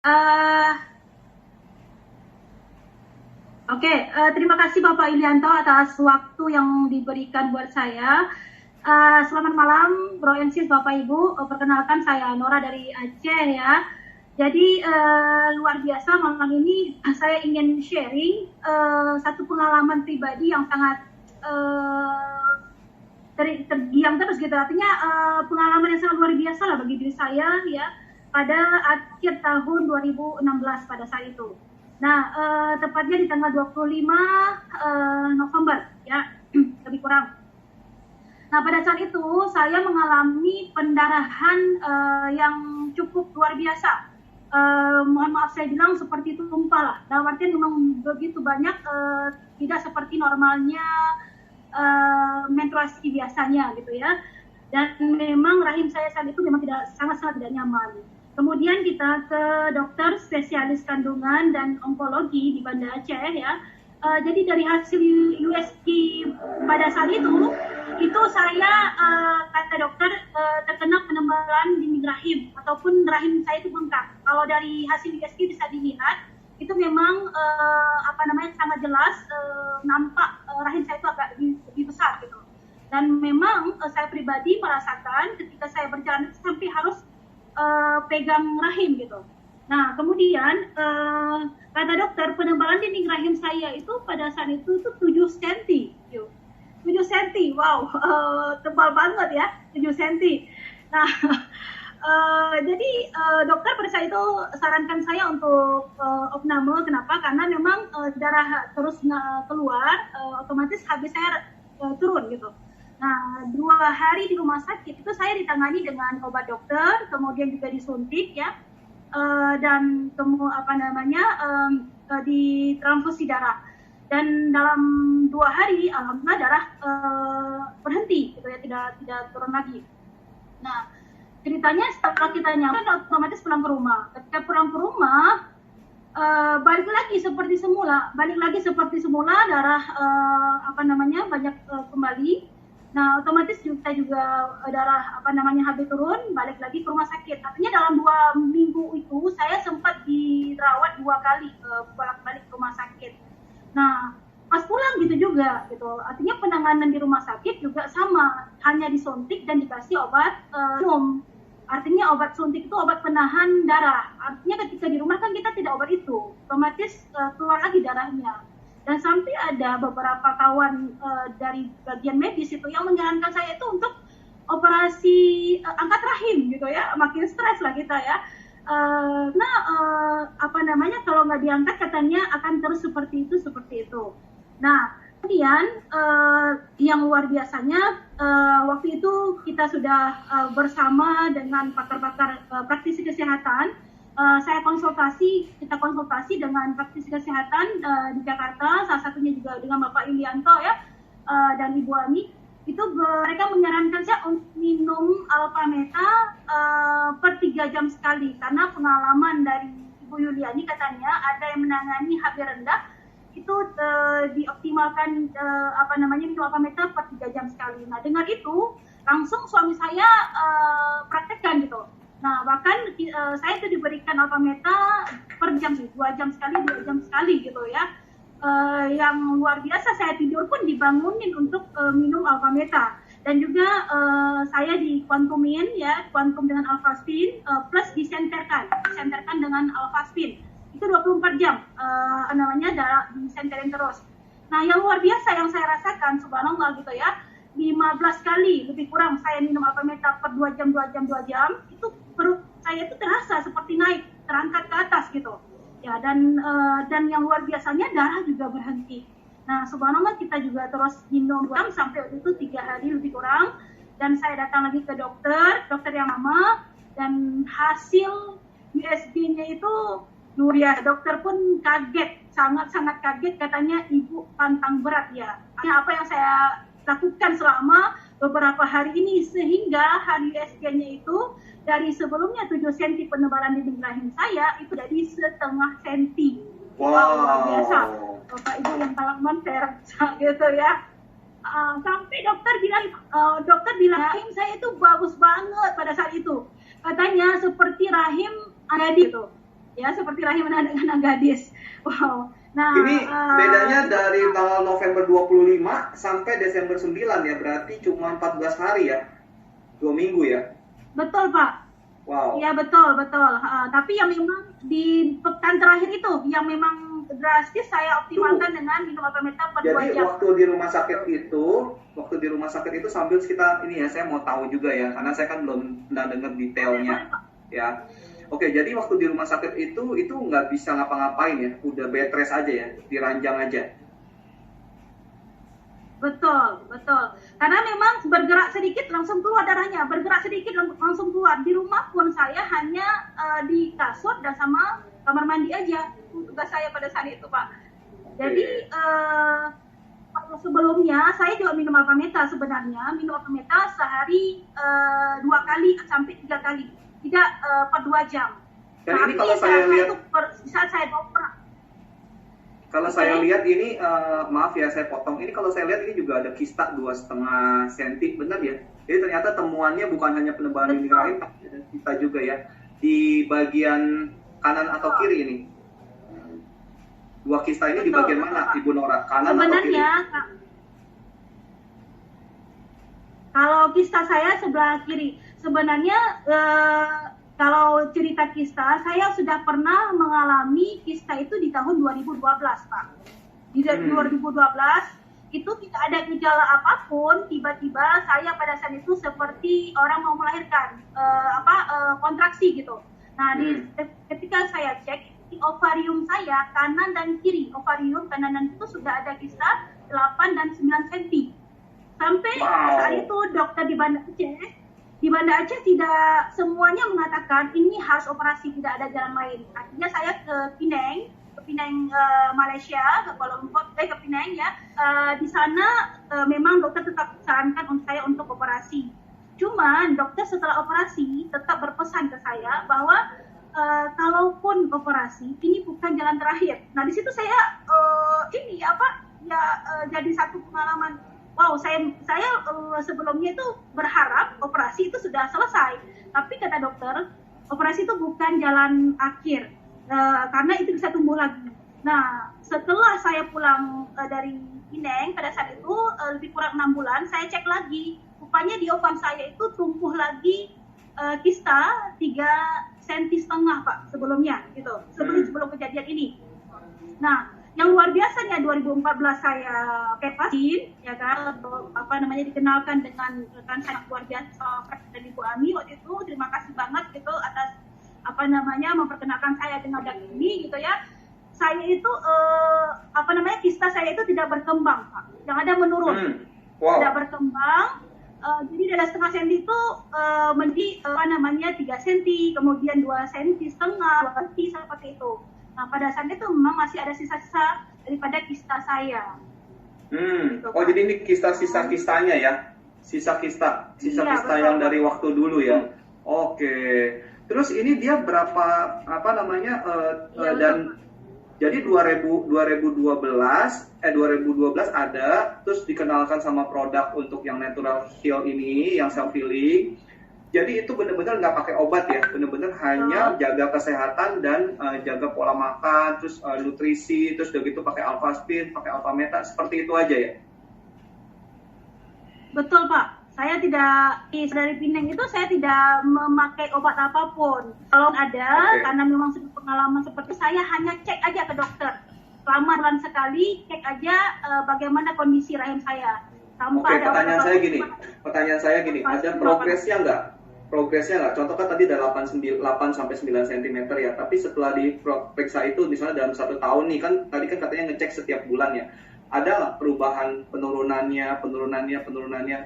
Eh, Terima kasih Bapak Ilianto atas waktu yang diberikan buat saya. Selamat malam, Bro and Sis, Bapak Ibu. Perkenalkan saya Nora dari Aceh ya. Jadi luar biasa malam ini saya ingin sharing satu pengalaman pribadi yang sangat terdiam terus gitu. Artinya pengalaman yang sangat luar biasa lah bagi diri saya ya pada akhir tahun 2016 pada saat itu. Nah, tepatnya di tanggal 25 November ya, lebih kurang. Nah, pada saat itu saya mengalami pendarahan yang cukup luar biasa. Mohon maaf saya bilang seperti itu tumpah lah. Dalam artian memang begitu banyak, tidak seperti normalnya menstruasi biasanya gitu ya. Dan memang rahim saya saat itu memang sangat-sangat tidak nyaman. Kemudian kita ke dokter spesialis kandungan dan onkologi di Banda Aceh ya. Jadi dari hasil USG pada saat itu saya kata dokter terkena penebalan dinding rahim ataupun rahim saya itu bengkak. Kalau dari hasil USG bisa dilihat itu memang sangat jelas nampak rahim saya itu agak lebih besar gitu. Dan memang saya pribadi merasakan ketika saya berjalan sampai harus pegang rahim gitu. Nah, kemudian kata dokter penebalan dinding rahim saya itu pada saat itu 7 cm. 7 cm, wow, tebal banget ya, 7 cm. Nah, jadi dokter pada saat itu sarankan saya untuk opname. Kenapa? Karena memang darah terus keluar, otomatis HB saya turun gitu. Nah, 2 hari di rumah sakit itu saya ditangani dengan obat dokter, kemudian juga disuntik ya, dan ditransfusi darah. Dan dalam 2 hari, alhamdulillah darah berhenti, gitu ya, tidak turun lagi. Nah, ceritanya setelah kita nyampe otomatis pulang ke rumah. Ketika pulang ke rumah, balik lagi seperti semula, darah banyak kembali. Nah, otomatis kita juga darah HB turun, balik lagi ke rumah sakit. Artinya dalam 2 minggu itu saya sempat dirawat 2 kali bolak-balik ke rumah sakit. Nah, pas pulang gitu juga gitu. Artinya penanganan di rumah sakit juga sama, hanya disuntik dan dikasih obat minum. Artinya obat suntik itu obat penahan darah. Artinya ketika di rumah kan kita tidak obat itu, otomatis keluar lagi darahnya. Dan sampai ada beberapa kawan dari bagian medis itu yang menyarankan saya itu untuk operasi angkat rahim gitu ya, makin stres lah kita ya. Kalau nggak diangkat katanya akan terus seperti itu. Nah, kemudian yang luar biasanya waktu itu kita sudah bersama dengan pakar-pakar praktisi kesehatan. Kita konsultasi dengan praktisi kesehatan di Jakarta, salah satunya juga dengan Bapak Ilianto ya, dan Ibu Ami. Itu mereka menyarankan saya untuk minum Alpameta per 3 jam sekali, karena pengalaman dari Ibu Yuliani katanya ada yang menangani HB rendah itu dioptimalkan minum Alpameta per 3 jam sekali. Nah, dengan itu langsung suami saya praktekkan gitu. Nah, bahkan saya itu diberikan Alpameta per jam, 2 jam sekali gitu ya. Yang luar biasa, saya tidur pun dibangunin untuk minum Alpameta. Dan juga saya dikuantumin ya, kuantum dengan Alfaspin plus disenterkan dengan Alfaspin. Itu 24 jam disenterin terus. Nah, yang luar biasa yang saya rasakan, subhanallah gitu ya, 15 kali lebih kurang saya minum Alpameta per 2 jam, itu perut saya itu terasa seperti naik, terangkat ke atas gitu. Ya, dan yang luar biasanya darah juga berhenti. Nah, subhanallah kita juga terus minum sampai itu 3 hari lebih kurang. Dan saya datang lagi ke dokter yang lama, dan hasil USG-nya itu luar biasa. Dokter pun kaget, sangat-sangat kaget, katanya ibu pantang berat ya. Apa yang saya lakukan selama beberapa hari ini sehingga hari USG-nya itu dari sebelumnya 7 cm penebalan dinding rahim saya itu jadi setengah senti. Wow, luar biasa. Bapak Ibu yang pengalaman saya rasa gitu ya. Sampai dokter bilang rahim saya itu bagus banget pada saat itu. Katanya seperti rahim ada gitu. ya seperti rahim anak gadis. Wow. Nah, Ini bedanya dari tanggal November 25 sampai Desember 9 ya, berarti cuma 14 hari ya, 2 minggu ya. betul Pak. Wow. Iya betul betul. Tapi yang memang di pekan terakhir itu yang memang drastis saya optimalkan dengan minum obat meta per 2 Jadi jam. waktu di rumah sakit itu sambil kita ini ya, saya mau tahu juga ya, karena saya kan belum pernah dengar detailnya ya. Oke, jadi waktu di rumah sakit itu nggak bisa ngapa-ngapain ya, udah bed rest aja ya, diranjang aja. Betul, betul. Karena memang bergerak sedikit langsung keluar darahnya, bergerak sedikit langsung keluar. Di rumah pun saya hanya di kasur dan sama kamar mandi aja. Tugas saya pada saat itu, Pak. Jadi sebelumnya saya juga minum Alpameta sebenarnya, minum Alpameta sehari 2 kali sampai 3 kali, tidak per 2 jam. Dan ini kalau saya lihat saat saya operasi. Kalau saya lihat ini, maaf ya saya potong, ini kalau saya lihat ini juga ada kista 2,5 cm, benar ya? Jadi ternyata temuannya bukan hanya penebalan dinding rahim, tapi ada kista juga ya, di bagian kanan atau kiri ini. 2 kista ini di bagian mana, Ibu Nora? Kanan atau kiri? Kalau kista saya sebelah kiri. Sebenarnya kalau cerita kista, saya sudah pernah mengalami kista itu di tahun 2012, Pak. Di 2012 itu tidak ada gejala apapun, tiba-tiba saya pada saat itu seperti orang mau melahirkan, kontraksi gitu. Nah, ketika saya cek di ovarium saya kanan dan kiri, ovarium kanan dan itu sudah ada kista 8 dan 9 cm. Sampai saat itu dokter di Banda Aceh tidak semuanya mengatakan ini harus operasi, tidak ada jalan lain. Akhirnya saya ke Penang Malaysia, ke Kuala Lumpur, ke Penang ya. Di sana memang dokter tetap sarankan untuk saya untuk operasi. Cuman dokter setelah operasi tetap berpesan ke saya bahwa kalaupun operasi ini bukan jalan terakhir. Nah di situ saya jadi satu pengalaman. Wow, saya sebelumnya itu berharap operasi itu sudah selesai, tapi kata dokter operasi itu bukan jalan akhir karena itu bisa tumbuh lagi. Nah, setelah saya pulang dari Penang pada saat itu lebih kurang 6 bulan, saya cek lagi, rupanya di ovan saya itu tumbuh lagi kista 3,5 cm Pak sebelumnya, gitu, sebelum kejadian ini. Nah, yang luar biasanya 2014 saya vaksin, ya kan, dikenalkan dengan rekan saya luar biasa dan Ibu Ami waktu itu, terima kasih banget gitu atas memperkenalkan saya dengan produk ini gitu ya. Saya itu kista saya itu tidak berkembang Pak, yang ada menurun, tidak berkembang. Jadi dari 0,5 cm itu menjadi 3 cm, kemudian 2,5 cm, 2 cm seperti itu. Nah, pada saat itu memang masih ada sisa-sisa daripada kista saya. Gitu, jadi ini kistanya ya? Sisa-kista yang dari waktu dulu ya? Oke. Terus ini dia berapa, dan jadi 2012 ada, terus dikenalkan sama produk untuk yang natural heal ini, yang self healing. Jadi itu benar-benar nggak pakai obat ya, benar-benar hanya jaga kesehatan dan jaga pola makan, terus nutrisi, terus udah gitu pakai Alphaspin, pakai Alpameta, seperti itu aja ya? Betul Pak, saya tidak, dari Penang itu saya tidak memakai obat apapun. Kalau ada, karena memang sudah pengalaman seperti saya, hanya cek aja ke dokter. Selama bulan sekali, cek aja bagaimana kondisi rahim saya. Pertanyaan saya gini, ada progresnya nggak? Contoh kan tadi ada 8 sampai 9 cm ya, tapi setelah diperiksa itu misalnya dalam 1 tahun nih, kan tadi kan katanya ngecek setiap bulan ya, ada nggak perubahan penurunannya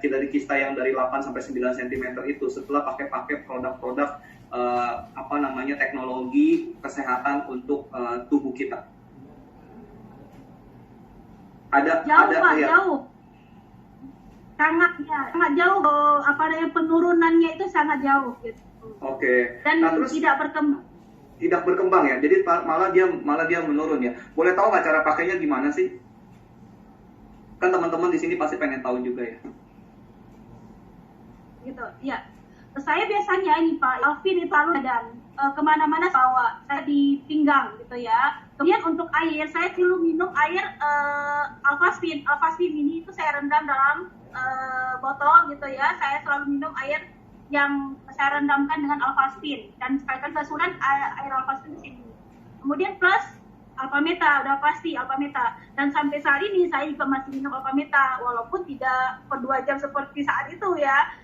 dari kista yang dari 8 sampai 9 cm itu setelah pakai produk-produk teknologi kesehatan untuk tubuh kita? Jauh. Sangat jauh, penurunannya itu sangat jauh gitu. Oke. Dan terus tidak berkembang ya, jadi malah dia menurun ya. Boleh tahu nggak cara pakainya gimana sih? Kan teman-teman di sini pasti pengen tahu juga ya. Gitu, ya. Saya biasanya ini Pak, Alvin itu dan kemana-mana bawa, saya di pinggang gitu ya. Kemudian untuk air, saya selalu minum air Alphaspin ini itu saya rendam dalam botol gitu ya. Saya selalu minum air yang saya rendamkan dengan Alphaspin dan sekalian susunan air Alphaspin di sini. Kemudian plus Alpameta, udah pasti Alpameta. Dan sampai saat ini saya juga masih minum Alpameta, walaupun tidak per 2 jam seperti saat itu ya.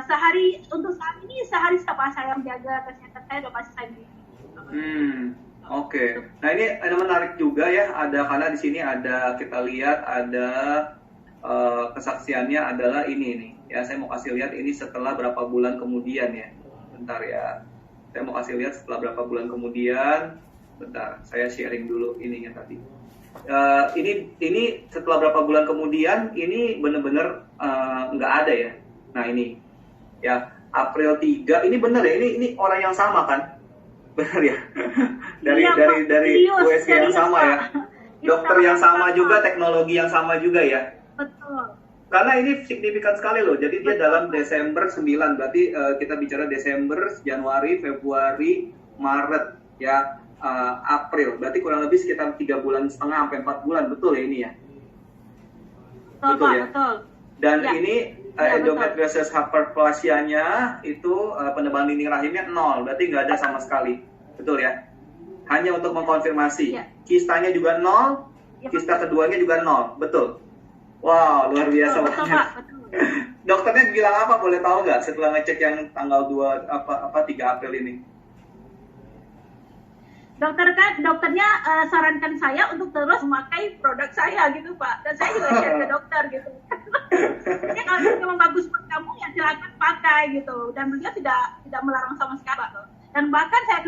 Sehari, untuk saat ini sehari setelah saya menjaga kesehatan saya udah pasti saya minum. Oke. Nah ini ada menarik juga ya, ada karena di sini ada kita lihat ada kesaksiannya adalah ini nih. Ya saya mau kasih lihat ini setelah berapa bulan kemudian ya. Bentar ya. Saya mau kasih lihat setelah berapa bulan kemudian. Bentar, saya sharing dulu ininya tadi. Ini setelah berapa bulan kemudian, ini benar-benar nggak ada ya. Nah ini, ya April 3, ini benar ya, ini orang yang sama kan? Benar ya? dari USG yang sama ya? Dokter yang sama juga, teknologi yang sama juga ya? Betul. Karena ini signifikan sekali loh, jadi dia dalam Desember 9, berarti kita bicara Desember, Januari, Februari, Maret ya. April, berarti kurang lebih sekitar 3,5 bulan sampai 4 bulan, betul ya ini ya? Betul ya? Betul. Dan ya. Ini endometriosis hyperplasia-nya itu penebalan dinding rahimnya 0, berarti nggak ada sama sekali, betul ya? Hanya untuk mengkonfirmasi, ya. Kistanya juga 0, ya, kista keduanya juga 0, betul? Wow, luar biasa betul, banget. Dokternya bilang apa, boleh tahu nggak setelah ngecek yang tanggal 3 April ini? Dokternya sarankan saya untuk terus memakai produk saya gitu Pak, dan saya juga share ke dokter gitu. Ya kalau memang bagus buat kamu ya silakan pakai gitu, dan beliau tidak melarang sama sekali Pak. Dan bahkan saya